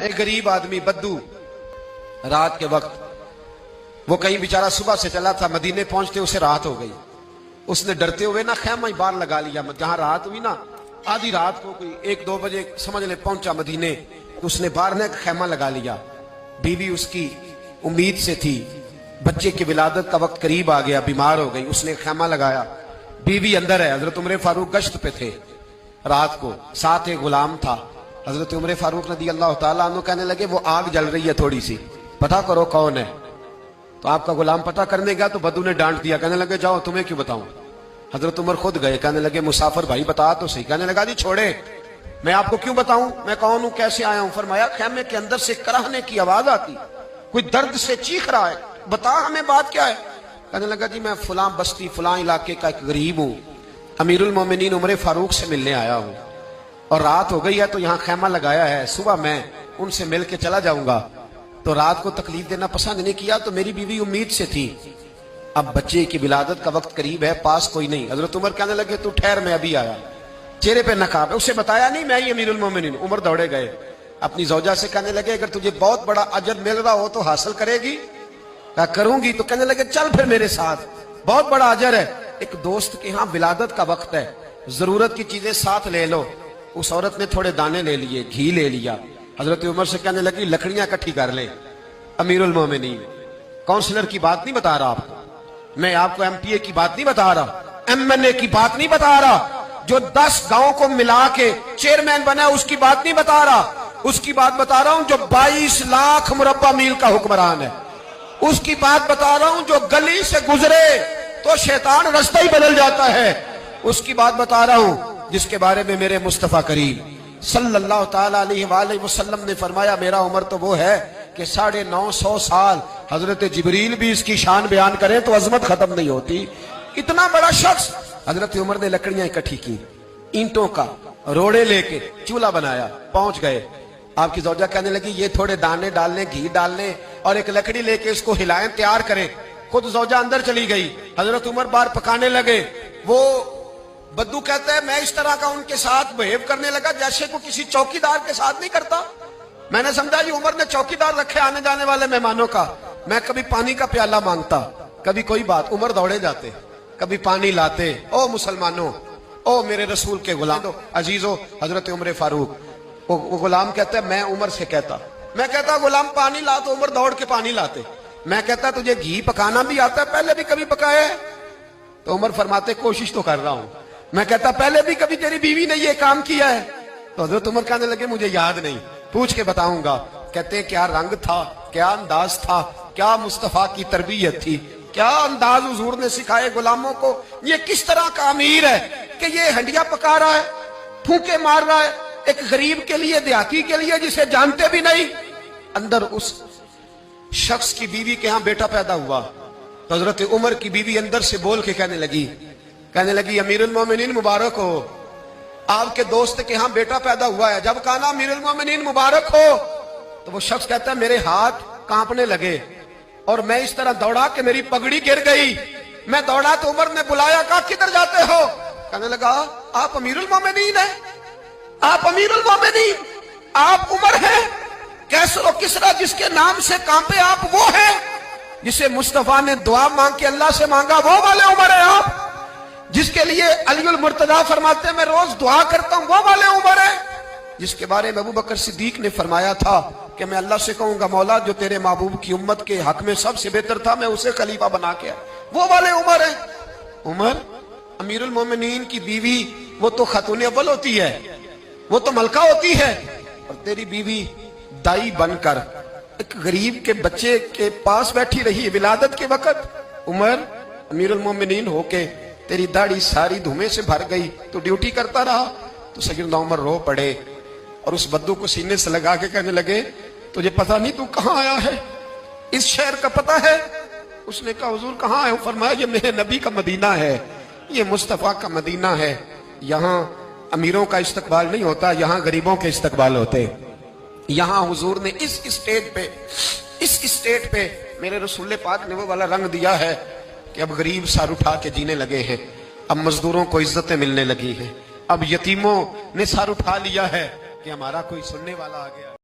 ایک غریب آدمی بدو رات کے وقت وہ کہیں بیچارہ صبح سے چلا تھا، مدینے پہنچتے اسے رات ہو گئی. اس نے ڈرتے ہوئے نا خیمہ ہی باہر لگا لیا. جہاں رات ہوئی نا آدھی رات کو کوئی 1-2 بجے سمجھ لے پہنچا مدینے، تو اس نے باہر نے خیمہ لگا لیا. بیوی اس کی امید سے تھی، بچے کی ولادت کا وقت قریب آ گیا، بیمار ہو گئی. اس نے خیمہ لگایا، بیوی اندر ہے. حضرت عمر فاروق گشت پہ تھے رات کو، ساتھ ایک غلام تھا. حضرت عمر فاروق رضی اللہ تعالیٰ عنہ کہنے لگے وہ آگ جل رہی ہے تھوڑی سی، پتہ کرو کون ہے. تو آپ کا غلام پتہ کرنے گیا تو بدو نے ڈانٹ دیا، کہنے لگے جاؤ تمہیں کیوں بتاؤں. حضرت عمر خود گئے، کہنے لگے مسافر بھائی بتا تو صحیح. کہنے لگا جی چھوڑے، میں آپ کو کیوں بتاؤں میں کون ہوں کیسے آیا ہوں. فرمایا خیمے کے اندر سے کراہنے کی آواز آتی، کوئی درد سے چیخ رہا ہے، بتا ہمیں بات کیا ہے. کہنے لگا جی میں فلاں بستی فلاں علاقے کا ایک غریب ہوں، امیر المومنین عمر فاروق سے ملنے آیا ہوں، اور رات ہو گئی ہے تو یہاں خیمہ لگایا ہے، صبح میں ان سے مل کے چلا جاؤں گا. تو رات کو تکلیف دینا پسند نہیں کیا، تو میری بیوی امید سے تھی، اب بچے کی ولادت کا وقت قریب ہے، پاس کوئی نہیں. حضرت عمر کہنے لگے تو ٹھہر میں ابھی آیا. چہرے پہ نقاب ہے، اسے بتایا نہیں میں ہی امیر المومنین. عمر دوڑے گئے، اپنی زوجہ سے کہنے لگے اگر تجھے بہت بڑا اجر مل رہا ہو تو حاصل کرے گی. کہا کروں گی. تو کہنے لگے چل پھر میرے ساتھ، بہت بڑا اجر ہے. ایک دوست کے ہاں ولادت کا وقت ہے، ضرورت کی چیزیں ساتھ لے لو. اس عورت نے تھوڑے دانے لے لیے، گھی لے لیا. حضرت عمر سے کہنے لگی لکڑیاں اکٹھی کر لیں. امیر المومنین کونسلر کی بات نہیں بتا رہا آپ کو، میں آپ کو ایم پی اے کی بات نہیں بتا رہا، ایم این اے کی بات نہیں بتا رہا، جو 10 گاؤں کو ملا کے چیئرمین بنا ہے اس کی بات نہیں بتا رہا. اس کی بات بتا رہا ہوں جو 22 لاکھ مربع میل کا حکمران ہے. اس کی بات بتا رہا ہوں جو گلی سے گزرے تو شیطان رستہ ہی بدل جاتا ہے. اس کی بات بتا رہا ہوں جس کے بارے میں میرے مصطفیٰ کریم صلی اللہ تعالیٰ علیہ وآلہ وسلم نے فرمایا میرا عمر تو وہ ہے کہ 950 سال حضرت جبریل بھی اس کی شان بیان کریں تو عظمت ختم نہیں ہوتی. اتنا بڑا شخص. حضرت عمر نے لکڑیاں اکٹھی کی، اینٹوں کا روڑے لے کے چولہا بنایا، پہنچ گئے. آپ کی زوجہ کہنے لگی یہ تھوڑے دانے ڈالنے، گھی ڈالنے اور ایک لکڑی لے کے اس کو ہلائیں، تیار کریں. خود زوجہ اندر چلی گئی. حضرت عمر باہر پکانے لگے. وہ بدو کہتا ہے میں اس طرح کا ان کے ساتھ بہیو کرنے لگا جیسے کو کسی چوکیدار کے ساتھ نہیں کرتا. میں نے سمجھا جی عمر نے چوکیدار رکھے آنے جانے والے مہمانوں کا. میں کبھی پانی کا پیالہ مانگتا، کبھی کوئی بات، عمر دوڑے جاتے، کبھی پانی لاتے. او مسلمانوں، او میرے رسول کے غلام عزیزو. حضرت عمر فاروق وہ غلام کہتا ہے میں عمر سے کہتا، میں کہتا غلام پانی لا تو عمر دوڑ کے پانی لاتے. میں کہتا تجھے گھی پکانا بھی آتا ہے، پہلے بھی کبھی پکایا ہے؟ تو عمر فرماتے کوشش تو کر رہا ہوں. میں کہتا پہلے بھی کبھی تیری بیوی نے یہ کام کیا ہے؟ تو حضرت عمر کہنے لگے مجھے یاد نہیں، پوچھ کے بتاؤں گا. کہتے ہیں کیا رنگ تھا، کیا انداز تھا، کیا مصطفیٰ کی تربیت تھی، کیا انداز حضور نے سکھائے غلاموں کو. یہ کس طرح کا امیر ہے کہ یہ ہنڈیا پکا رہا ہے، پھونکے مار رہا ہے ایک غریب کے لیے، دیہاتی کے لیے جسے جانتے بھی نہیں. اندر اس شخص کی بیوی کے ہاں بیٹا پیدا ہوا تو حضرت عمر کی بیوی اندر سے بول کے کہنے لگی امیر المومنین مبارک ہو، آپ کے دوست کے ہاں بیٹا پیدا ہوا ہے. جب کہا نا امیر المومنین مبارک ہو تو وہ شخص کہتا ہے میرے ہاتھ کانپنے لگے اور میں اس طرح دوڑا کہ میری پگڑی گر گئی. میں دوڑا تو عمر نے بلایا، کہا کدھر جاتے ہو؟ کہنے لگا آپ امیر المومنین ہیں، آپ امیر المومنین، آپ عمر ہیں. کیسر و کسرا جس کے نام سے کانپے آپ وہ ہیں، جسے مصطفیٰ نے دعا مانگ کے اللہ سے مانگا وہ والے عمر ہیں آپ، جس کے لیے علی المرتضیٰ فرماتے ہیں میں روز دعا کرتا ہوں وہ والے عمر ہیں، جس کے بارے میں ابو بکر صدیق نے فرمایا تھا کہ میں اللہ سے کہوں گا مولا جو تیرے محبوب کی امت کے حق میں سب سے بہتر تھا میں اسے خلیفہ بنا کے وہ والے عمر ہیں. عمر امیر المومنین کی بیوی وہ تو خاتون اول ہوتی ہے، وہ تو ملکہ ہوتی ہے، اور تیری بیوی دائی بن کر ایک غریب کے بچے کے پاس بیٹھی رہی ولادت کے وقت. عمر امیر المومنین ہو کے تیری داڑھی ساری دھومے سے بھر گئی تو ڈیوٹی کرتا رہا. تو سیدنا عمر رو پڑے اور اس بدو کو سینے سے لگا کے کہنے لگے تجھے پتہ نہیں تو کہاں آیا ہے، اس شہر کا پتہ ہے؟ اس نے کہا حضور کہاں ہے؟ فرمایا یہ میرے نبی کا مدینہ ہے، یہ مصطفیٰ کا مدینہ ہے، یہاں امیروں کا استقبال نہیں ہوتا، یہاں غریبوں کے استقبال ہوتے. یہاں حضور نے اس اسٹیٹ پہ میرے رسول پاک نے وہ والا رنگ دیا ہے کہ اب غریب سر اٹھا کے جینے لگے ہیں، اب مزدوروں کو عزتیں ملنے لگی ہیں، اب یتیموں نے سر اٹھا لیا ہے کہ ہمارا کوئی سننے والا آ گیا.